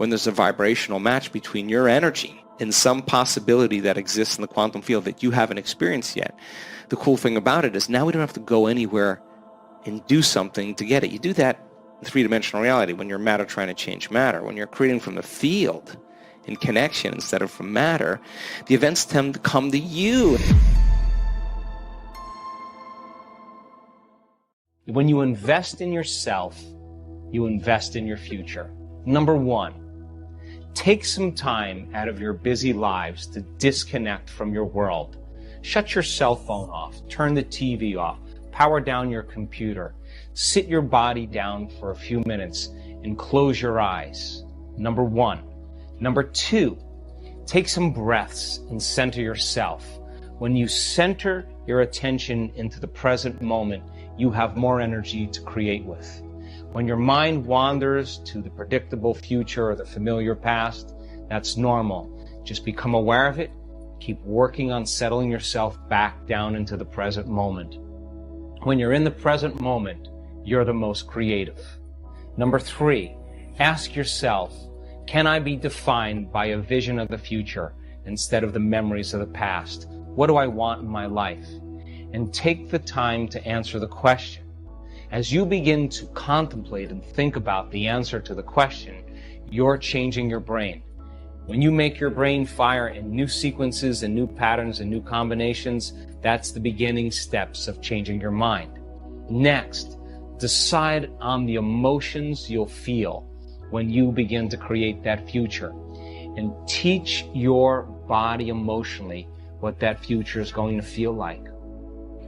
when there's a vibrational match between your energy and some possibility that exists in the quantum field that you haven't experienced yet. The cool thing about it is now we don't have to go anywhere and do something to get it. You do that in three-dimensional reality when you're matter trying to change matter. When you're creating from the field in connection instead of from matter, the events tend to come to you. When you invest in yourself, you invest in your future. Number one, take some time out of your busy lives to disconnect from your world. Shut your cell phone off, turn the TV off, power down your computer, sit your body down for a few minutes and close your eyes. Number one. Number two, take some breaths and center yourself. When you center your attention into the present moment, you have more energy to create with. When your mind wanders to the predictable future or the familiar past, that's normal. Just become aware of it. Keep working on settling yourself back down into the present moment. When you're in the present moment, you're the most creative. Number three, ask yourself, can I be defined by a vision of the future instead of the memories of the past? What do I want in my life? And take the time to answer the question. As you begin to contemplate and think about the answer to the question, you're changing your brain. When you make your brain fire in new sequences and new patterns and new combinations, that's the beginning steps of changing your mind. Next, decide on the emotions you'll feel when you begin to create that future, and teach your body emotionally what that future is going to feel like.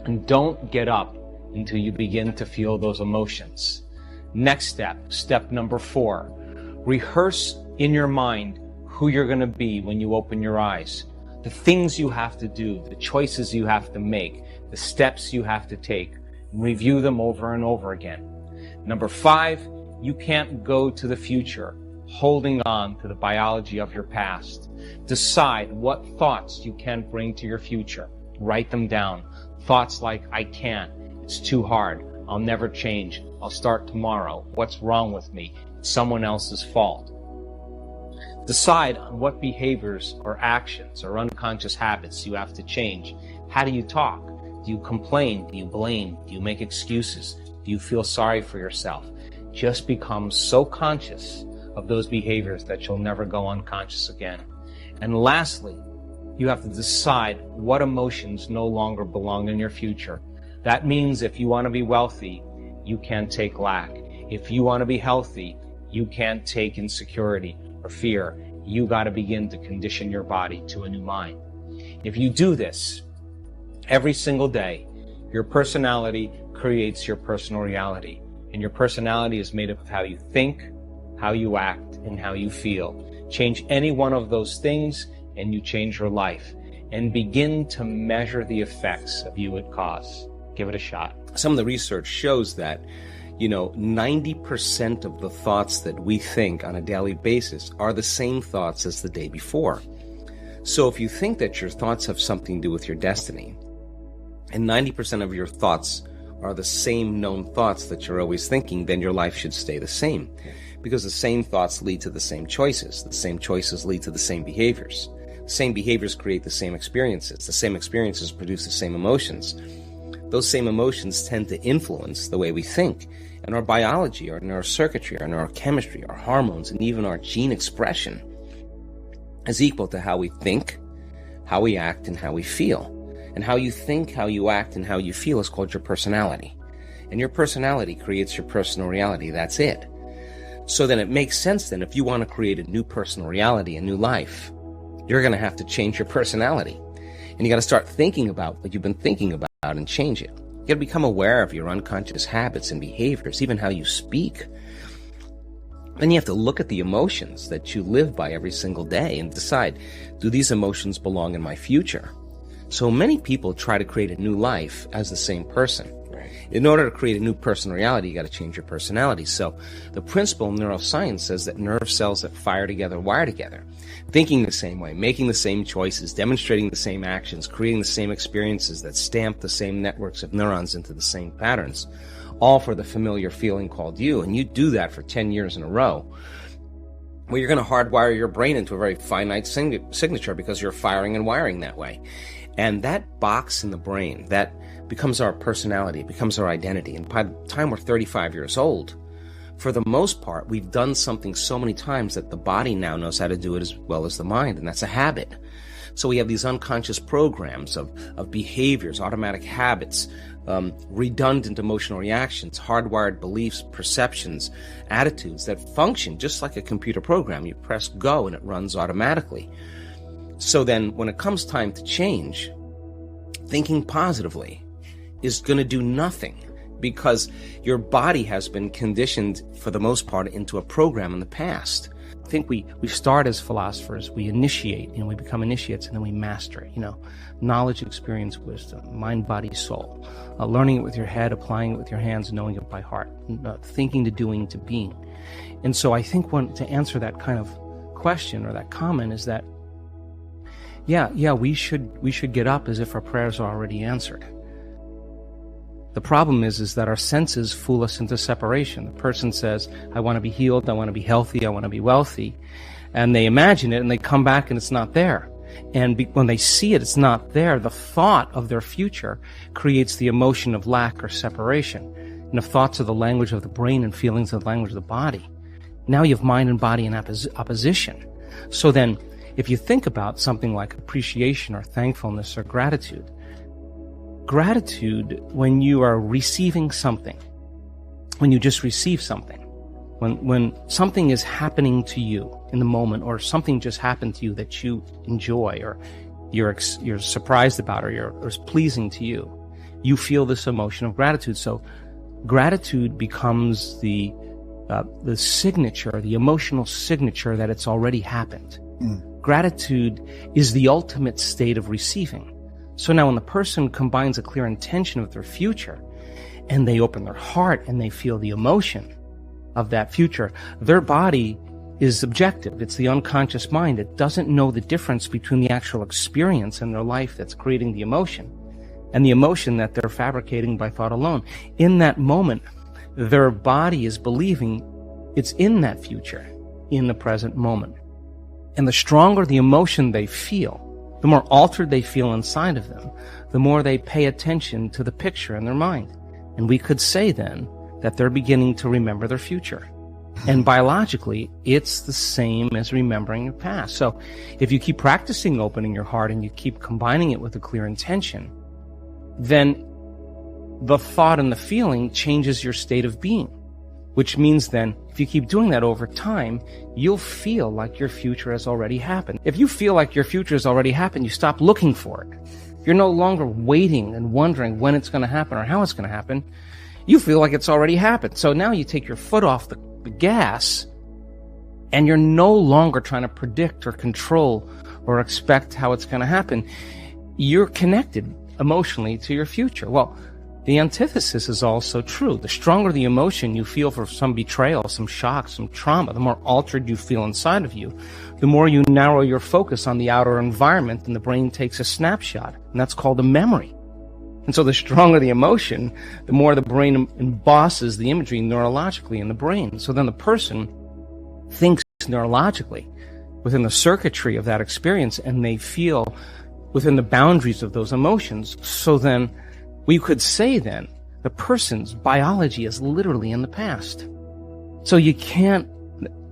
And don't get up until you begin to feel those emotions. Next step, step number 4, rehearse in your mind who you're going to be when you open your eyes, the things you have to do, the choices you have to make, the steps you have to take, and review them over and over again. Number 5, you can't go to the future holding on to the biology of your past. Decide what thoughts you can bring to your future. Write them down. Thoughts like, I can't, it's too hard, I'll never change, I'll start tomorrow, what's wrong with me, it's someone else's fault. Decide on what behaviors or actions or unconscious habits you have to change. How do you talk? Do you complain? Do you blame? Do you make excuses? Do you feel sorry for yourself? Just become so conscious of those behaviors that you'll never go unconscious again. And lastly, you have to decide what emotions no longer belong in your future. That means if you want to be wealthy, you can't take lack. If you want to be healthy, you can't take insecurity or fear. You got to begin to condition your body to a new mind. If you do this every single day, your personality creates your personal reality. And your personality is made up of how you think, how you act, and how you feel. Change any one of those things and you change your life. And begin to measure the effects of you it cause. Give it a shot. Some of the research shows that, 90% of the thoughts that we think on a daily basis are the same thoughts as the day before. So if you think that your thoughts have something to do with your destiny, and 90% of your thoughts are the same known thoughts that you're always thinking, then your life should stay the same. Because the same thoughts lead to the same choices. The same choices lead to the same behaviors. The same behaviors create the same experiences. The same experiences produce the same emotions. Those same emotions tend to influence the way we think. And our biology, our neurocircuitry, our neurochemistry, our hormones, and even our gene expression is equal to how we think, how we act, and how we feel. And how you think, how you act, and how you feel is called your personality. And your personality creates your personal reality. That's it. So then it makes sense then, if you want to create a new personal reality, a new life, you're going to have to change your personality. And you got to start thinking about what you've been thinking about and change it. You got to become aware of your unconscious habits and behaviors, even how you speak. Then you have to look at the emotions that you live by every single day and decide, do these emotions belong in my future? So many people try to create a new life as the same person. In order to create a new personal reality, you got to change your personality. So the principle in neuroscience says that nerve cells that fire together wire together. Thinking the same way, making the same choices, demonstrating the same actions, creating the same experiences that stamp the same networks of neurons into the same patterns, all for the familiar feeling called you. And you do that for 10 years in a row. Well, you're going to hardwire your brain into a very finite signature because you're firing and wiring that way. And that box in the brain, that becomes our personality, becomes our identity. And by the time we're 35 years old, for the most part, we've done something so many times that the body now knows how to do it as well as the mind, and that's a habit. So we have these unconscious programs of behaviors, automatic habits, redundant emotional reactions, hardwired beliefs, perceptions, attitudes that function just like a computer program. You press go and it runs automatically. So then when it comes time to change, thinking positively is going to do nothing because your body has been conditioned for the most part into a program in the past. I think we start as philosophers, we initiate, we become initiates, and then we master it, knowledge, experience, wisdom, mind, body, soul, learning it with your head, applying it with your hands, knowing it by heart, thinking to doing to being. And so I think to answer that kind of question or that comment is that, we should get up as if our prayers are already answered. The problem is that our senses fool us into separation. The person says, I want to be healed, I want to be healthy, I want to be wealthy. And they imagine it and they come back and it's not there. And when they see it, it's not there. The thought of their future creates the emotion of lack or separation. And if thoughts are the language of the brain and feelings are the language of the body, now you have mind and body in opposition. So then, if you think about something like appreciation or thankfulness or gratitude, when you are receiving something, when you just receive something, when something is happening to you in the moment, or something just happened to you that you enjoy, or you're surprised about, or is pleasing to you, you feel this emotion of gratitude. So gratitude becomes the signature, the emotional signature that it's already happened. Gratitude is the ultimate state of receiving. So now when the person combines a clear intention of their future and they open their heart and they feel the emotion of that future, their body is objective. It's the unconscious mind. It doesn't know the difference between the actual experience in their life that's creating the emotion and the emotion that they're fabricating by thought alone. In that moment, their body is believing it's in that future, in the present moment. And the stronger the emotion they feel, the more altered they feel inside of them, the more they pay attention to the picture in their mind. And we could say then that they're beginning to remember their future. And biologically, it's the same as remembering your past. So if you keep practicing opening your heart and you keep combining it with a clear intention, then the thought and the feeling changes your state of being. Which means then, if you keep doing that over time, you'll feel like your future has already happened. If you feel like your future has already happened, you stop looking for it. You're no longer waiting and wondering when it's going to happen or how it's going to happen. You feel like it's already happened. So now you take your foot off the gas, and you're no longer trying to predict or control or expect how it's going to happen. You're connected emotionally to your future. Well, the antithesis is also true. The stronger the emotion you feel for some betrayal, some shock, some trauma, the more altered you feel inside of you, the more you narrow your focus on the outer environment, and the brain takes a snapshot, and that's called a memory. And so the stronger the emotion, the more the brain embosses the imagery neurologically in the brain. So then the person thinks neurologically within the circuitry of that experience, and they feel within the boundaries of those emotions. So then we could say then the person's biology is literally in the past. So you can't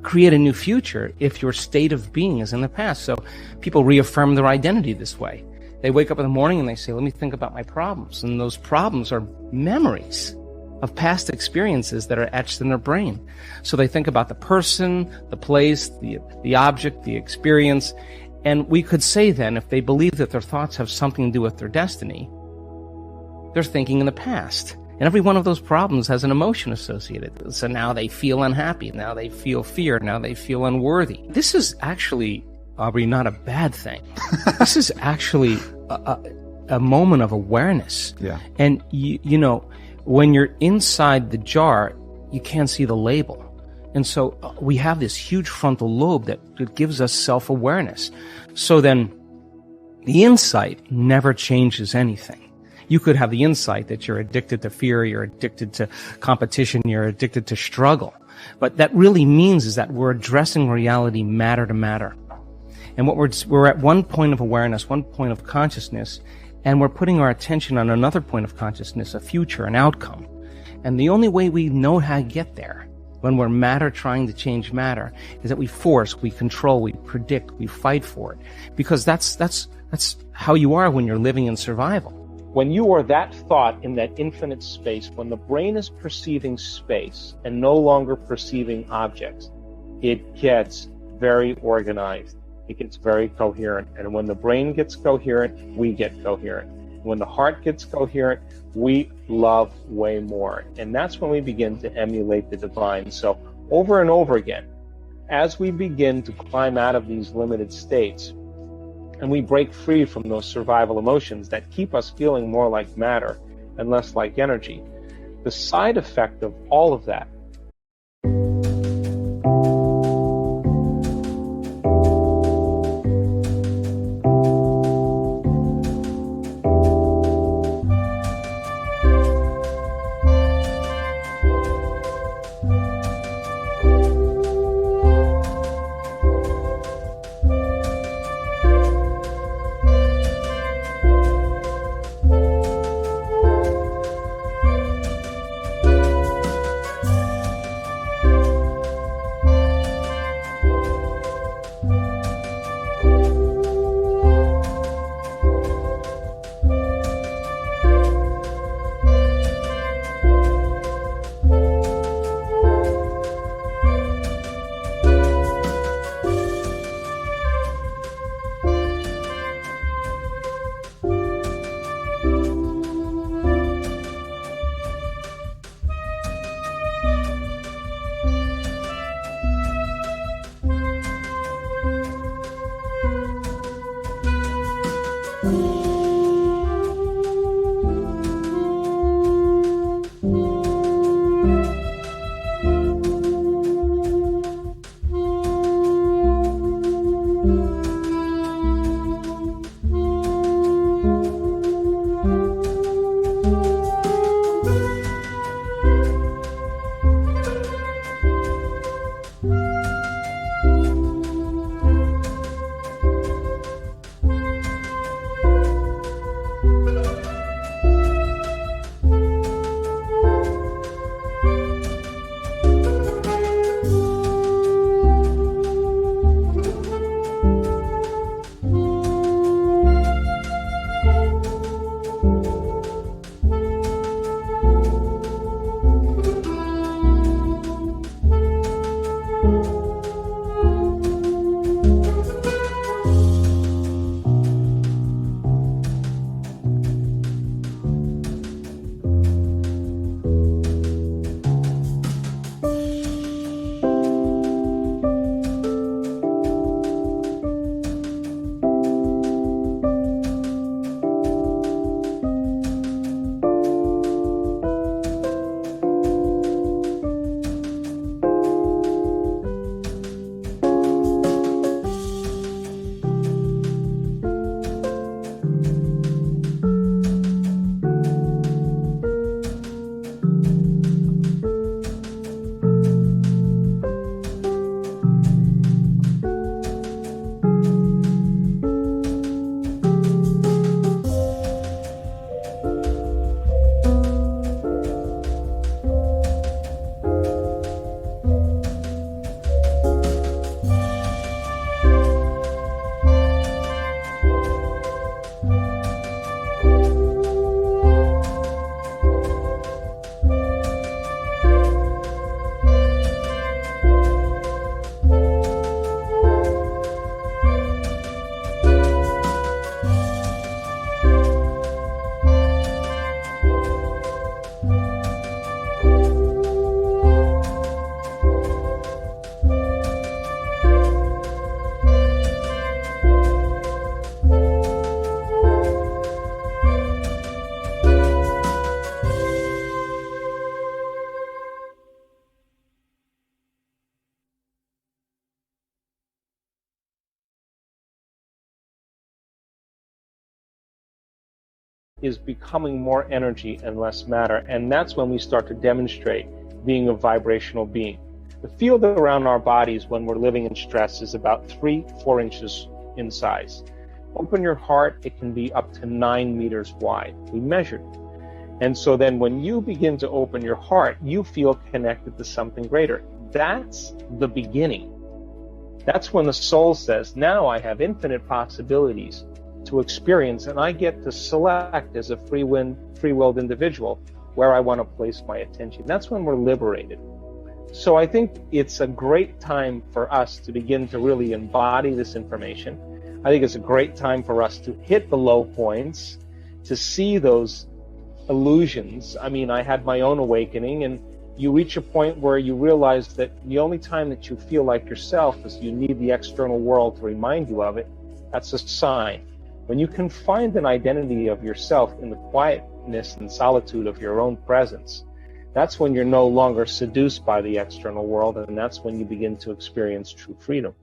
create a new future if your state of being is in the past. So people reaffirm their identity this way. They wake up in the morning and they say, let me think about my problems. And those problems are memories of past experiences that are etched in their brain. So they think about the person, the place, the object, the experience. And we could say then, if they believe that their thoughts have something to do with their destiny, they're thinking in the past. And every one of those problems has an emotion associated. So now they feel unhappy. Now they feel fear. Now they feel unworthy. This is actually, Aubrey, not a bad thing. This is actually a moment of awareness. Yeah. And, you know, when you're inside the jar, you can't see the label. And so we have this huge frontal lobe that gives us self-awareness. So then the insight never changes anything. You could have the insight that you're addicted to fear, you're addicted to competition, you're addicted to struggle. But that really means is that we're addressing reality matter to matter. And what we're at one point of awareness, one point of consciousness, and we're putting our attention on another point of consciousness, a future, an outcome. And the only way we know how to get there, when we're matter trying to change matter, is that we force, we control, we predict, we fight for it. Because that's how you are when you're living in survival. When you are that thought in that infinite space, when the brain is perceiving space and no longer perceiving objects, it gets very organized. It gets very coherent. And when the brain gets coherent, we get coherent. When the heart gets coherent, we love way more. And that's when we begin to emulate the divine. So over and over again, as we begin to climb out of these limited states, and we break free from those survival emotions that keep us feeling more like matter and less like energy, the side effect of all of that is becoming more energy and less matter. And that's when we start to demonstrate being a vibrational being. The field around our bodies when we're living in stress is about 3-4 inches in size. Open your heart, it can be up to 9 meters wide. We measured. And so then when you begin to open your heart, you feel connected to something greater. That's the beginning. That's when the soul says, now I have infinite possibilities to experience, and I get to select as a free-willed individual where I want to place my attention. That's when we're liberated. So I think it's a great time for us to begin to really embody this information. I think it's a great time for us to hit the low points, to see those illusions. I mean, I had my own awakening, and you reach a point where you realize that the only time that you feel like yourself is you need the external world to remind you of it. That's a sign. When you can find an identity of yourself in the quietness and solitude of your own presence, that's when you're no longer seduced by the external world, and that's when you begin to experience true freedom.